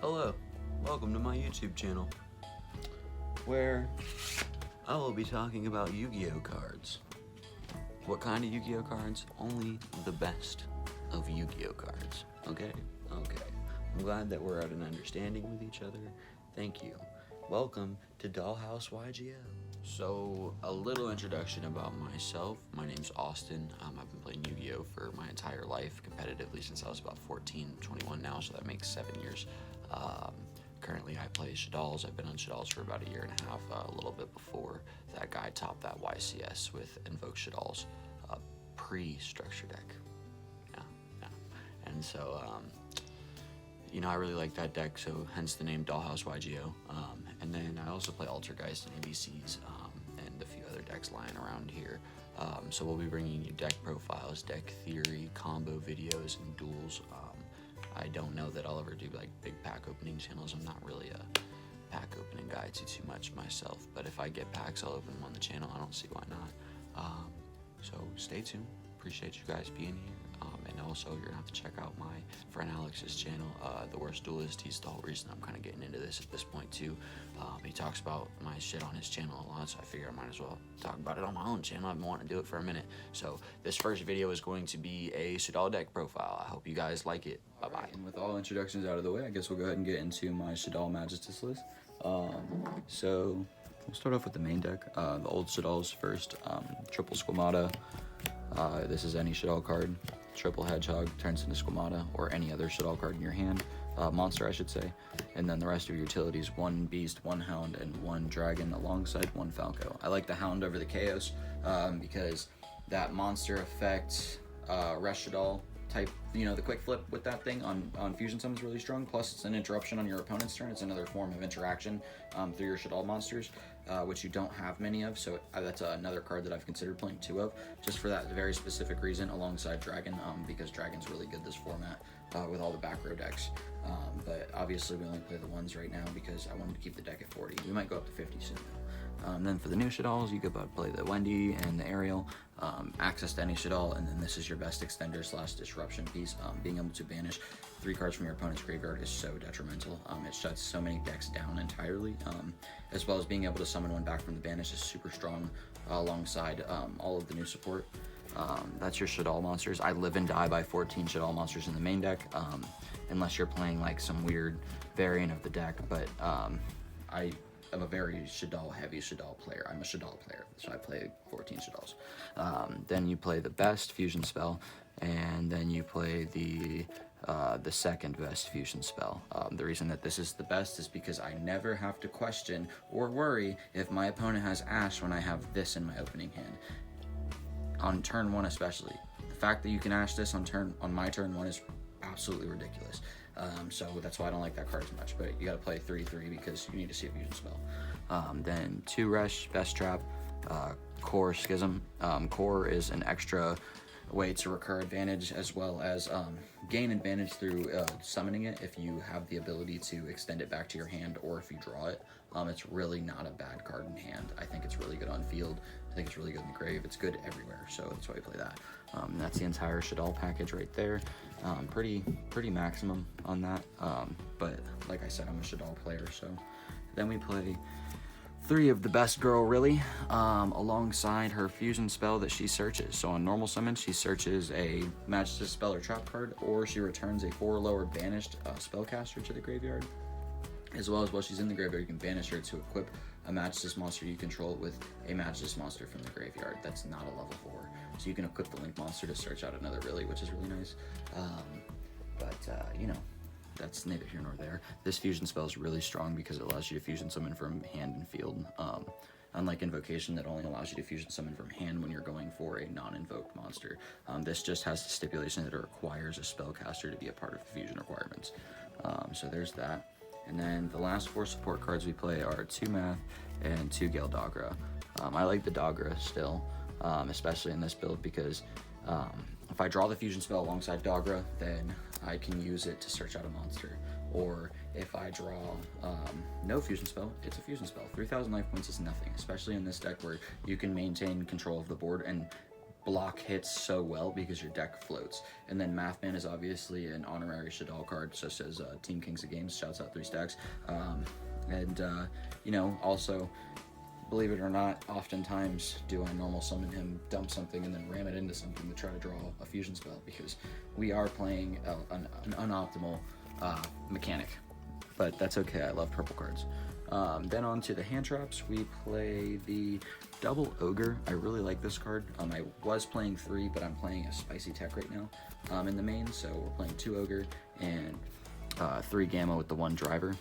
Hello, welcome to my YouTube channel, where I will be talking about Yu-Gi-Oh cards. What kind of Yu-Gi-Oh cards? Only the best of Yu-Gi-Oh cards, okay? Okay. I'm glad that we're at an understanding with each other. Thank you. Welcome to DollHouseYGO. So, a little introduction about myself. My name's Austin. I've been playing Yu-Gi-Oh for my entire life, competitively since I was about 14, 21 now, so that makes 7 years. Currently, I play Shaddolls. I've been on Shaddolls for about a year and a half, a little bit before that guy topped that YCS with Invoke Shaddolls, pre-structure deck. Yeah. And so, I really like that deck, so hence the name DollHouseYGO. And then I also play Altergeist and ABCs, and a few other decks lying around here. So we'll be bringing you deck profiles, deck theory, combo videos, and duels. I don't know that I'll ever do like big pack opening channels. I'm not really a pack opening guy too much myself, but if I get packs, I'll open them on the channel. I don't see why not. So stay tuned. Appreciate you guys being here. And also, you're gonna have to check out my friend Alex's channel, The Worst Duelist. He's the whole reason I'm kind of getting into this at this point too. He talks about my shit on his channel a lot, so I figure I might as well talk about it on my own channel. I've been wanting to do it for a minute. So this first video is going to be a Shaddoll deck profile. I hope you guys like it. Bye bye. And with all introductions out of the way, I guess we'll go ahead and get into my Shaddoll Magistus list. So we'll start off with the main deck. The old Shaddolls first. Triple Squamata. This is any Shaddoll card. Triple Hedgehog turns into Squamata, or any other Shaddoll card in your hand. Monster, I should say. And then the rest of your utilities, 1 Beast, 1 Hound, and 1 Dragon alongside 1 Falco. I like the Hound over the Chaos because that monster effect, Rest Shaddoll type, the quick flip with that thing on Fusion Summon is really strong. Plus, it's an interruption on your opponent's turn. It's another form of interaction through your Shaddoll monsters, which you don't have many of. So that's another card that I've considered playing 2 of, just for that very specific reason, alongside Dragon, because Dragon's really good this format with all the back row decks. But obviously, we only play the 1s right now because I wanted to keep the deck at 40. We might go up to 50 soon. Then for the new Shaddolls, you could play the Wendy and the Ariel, access to any Shaddoll, and then this is your best extender / disruption piece. Being able to banish 3 cards from your opponent's graveyard is so detrimental. It shuts so many decks down entirely, as well as being able to summon 1 back from the banish is super strong alongside all of the new support. That's your Shaddoll monsters. I live and die by 14 Shaddoll monsters in the main deck, unless you're playing like some weird variant of the deck, but I'm a very heavy Shaddoll player. I'm a Shaddoll player, so I play 14 Shadolls. Then you play the best fusion spell, and then you play the second best fusion spell. The reason that this is the best is because I never have to question or worry if my opponent has Ash when I have this in my opening hand. On turn 1 especially. The fact that you can Ash this on my turn 1 is absolutely ridiculous. So that's why I don't like that card as much, but you gotta play 3/3 because you need to see a fusion spell. Then 2 Resh, Best Trap, Core Schism. Core is an extra way to recur advantage as well as gain advantage through summoning it if you have the ability to extend it back to your hand or if you draw it. It's really not a bad card in hand. I think it's really good on field. I think it's really good in the grave. It's good everywhere, so that's why we play that. That's the entire Shaddoll package right there. Pretty maximum on that, but like I said, I'm a Shaddoll player, so. Then we play 3 of the best girl, really, alongside her fusion spell that she searches. So on normal summon, she searches a Magistus spell or trap card, or she returns a 4 lower banished spellcaster to the graveyard. As well as while she's in the graveyard, you can banish her to equip a Magistus monster you control with a Magistus monster from the graveyard that's not a level 4. So you can equip the Link monster to search out another Really, which is really nice. That's neither here nor there. This fusion spell is really strong because it allows you to fusion summon from hand and field. Unlike Invocation that only allows you to fusion summon from hand when you're going for a non-invoked monster. This just has the stipulation that it requires a spellcaster to be a part of the fusion requirements. So there's that. And then the last 4 support cards we play are 2 Math and 2 Gale Dogra. I like the Dogra still, especially in this build because if I draw the fusion spell alongside Dogra, then I can use it to search out a monster. Or if I draw no fusion spell, it's a fusion spell. 3,000 life points is nothing, especially in this deck where you can maintain control of the board and block hits so well because your deck floats. And then Mathman is obviously an honorary Shaddoll card, such as Team Kings of Games, shouts out 3 stacks. You know, also, believe it or not, oftentimes do I normal summon him, dump something, and then ram it into something to try to draw a fusion spell, because we are playing an unoptimal mechanic. But that's okay, I love purple cards. Then on to the hand traps, we play the Double Ogre. I really like this card. I was playing 3, but I'm playing a spicy tech right now in the main, so we're playing 2 Ogre and 3 Gamma with the 1 driver.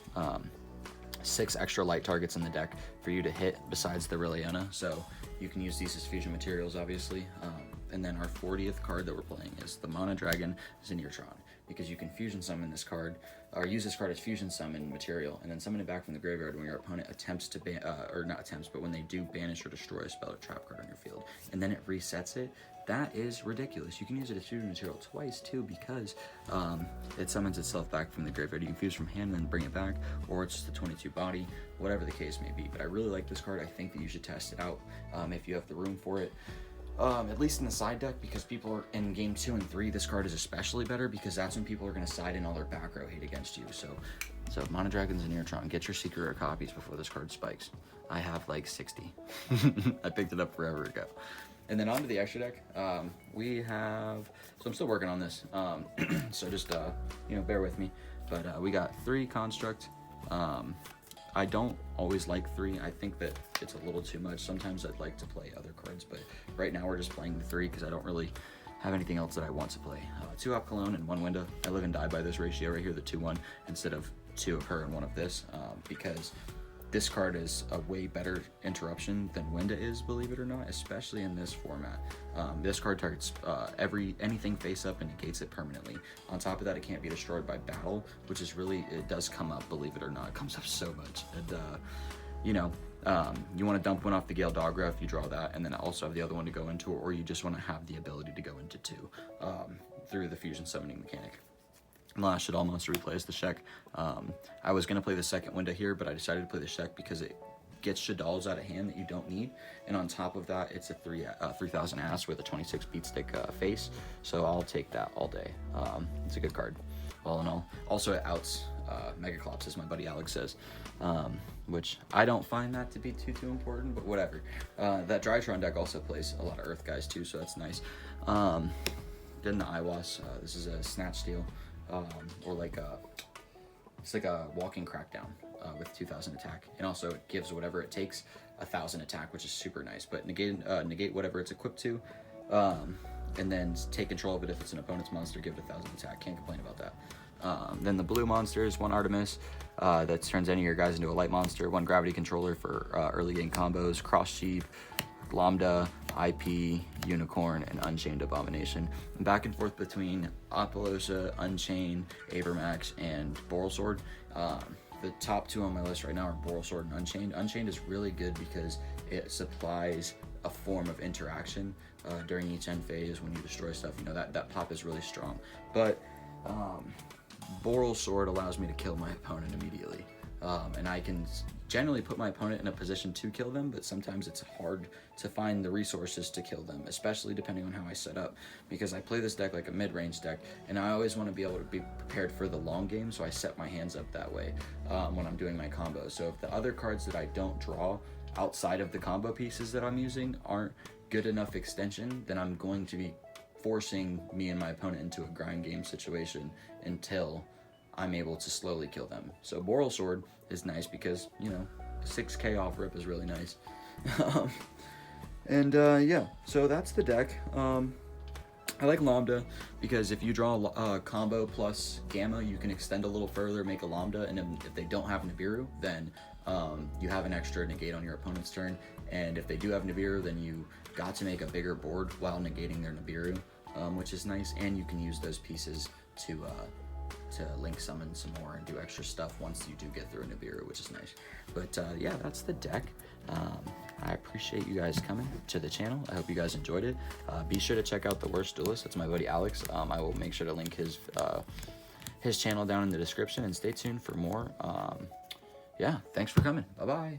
6 extra light targets in the deck for you to hit besides the Rilliana, so you can use these as fusion materials, obviously. And then our 40th card that we're playing is the Mana Dragon Zenirtron, because you can fusion summon this card, or use this card as fusion summon material, and then summon it back from the graveyard when your opponent attempts to or not attempts, but when they do banish or destroy a spell or trap card on your field, and then it resets it. That is ridiculous. You can use it as fusion material twice too, because it summons itself back from the graveyard. You can fuse from hand and then bring it back, or it's just a 22 body, whatever the case may be. But I really like this card. I think that you should test it out if you have the room for it. At least in the side deck, because people are in game 2 and 3, this card is especially better, because that's when people are going to side in all their back row hate against you. So Mana Dragon Zenirtron, get your secret rare copies before this card spikes. I have like 60. I picked it up forever ago. And then onto the extra deck, we have, so I'm still working on this, so just, you know, bear with me, but we got 3 Construct. I don't always like 3, I think that it's a little too much. Sometimes I'd like to play other cards, but right now we're just playing the 3 because I don't really have anything else that I want to play. 2 Hop Cologne and 1 Winda. I live and die by this ratio right here, the 2-1, instead of 2 of her and 1 of this, because this card is a way better interruption than Winda is, believe it or not, especially in this format. This card targets anything face up and negates it permanently. On top of that, it can't be destroyed by battle, which is really, it does come up, believe it or not. It comes up so much. And, you know, you want to dump one off the Gale Dograph, you draw that, and then also have the other one to go into, or you just want to have the ability to go into 2 through the fusion summoning mechanic. Last Shaddoll monster we play is the Shek. I was going to play the second Winda here, but I decided to play the Shek because it gets Shaddolls out of hand that you don't need. And on top of that, it's a 3000 ass with a 26 beatstick face. So I'll take that all day. It's a good card, all in all. Also, it outs Megaclops, as my buddy Alex says, which I don't find that to be too important, but whatever. That Drytron deck also plays a lot of Earth guys too, so that's nice. Then the Iwas, this is a Snatch Steal. Or like it's like a walking crackdown with 2000 attack, and also it gives whatever it takes 1000 attack, which is super nice. But negate whatever it's equipped to, and then take control of it if it's an opponent's monster. Give it 1000 attack. Can't complain about that. Then the blue monsters, 1 Artemis that turns any of your guys into a light monster, 1 gravity controller for early game combos, Cross Sheep, Lambda, IP, Unicorn, and Unchained Abomination. And back and forth between Apollosa, Unchained, Avermax, and Boral Sword. The top 2 on my list right now are Boral Sword and Unchained. Unchained is really good because it supplies a form of interaction during each end phase when you destroy stuff. You know, that pop is really strong. But Boral Sword allows me to kill my opponent immediately. And I can generally put my opponent in a position to kill them, but sometimes it's hard to find the resources to kill them, especially depending on how I set up, because I play this deck like a mid-range deck, and I always want to be able to be prepared for the long game, so I set my hands up that way when I'm doing my combos. So if the other cards that I don't draw outside of the combo pieces that I'm using aren't good enough extension, then I'm going to be forcing me and my opponent into a grind game situation until I'm able to slowly kill them. So Boral Sword is nice because, you know, 6k off rip is really nice. Yeah, so that's the deck. I like Lambda because if you draw a combo plus Gamma, you can extend a little further, make a Lambda, and if they don't have Nibiru, then you have an extra negate on your opponent's turn, and if they do have Nibiru, then you got to make a bigger board while negating their Nibiru, which is nice, and you can use those pieces to link summon some more and do extra stuff once you do get through a Nibiru, which is nice. But yeah, that's the deck. I appreciate you guys coming to the channel. I hope you guys enjoyed it. Be sure to check out The Worst Duelist. That's my buddy Alex. I will make sure to link his channel down in the description, and stay tuned for more. Yeah, thanks for coming. Bye-bye.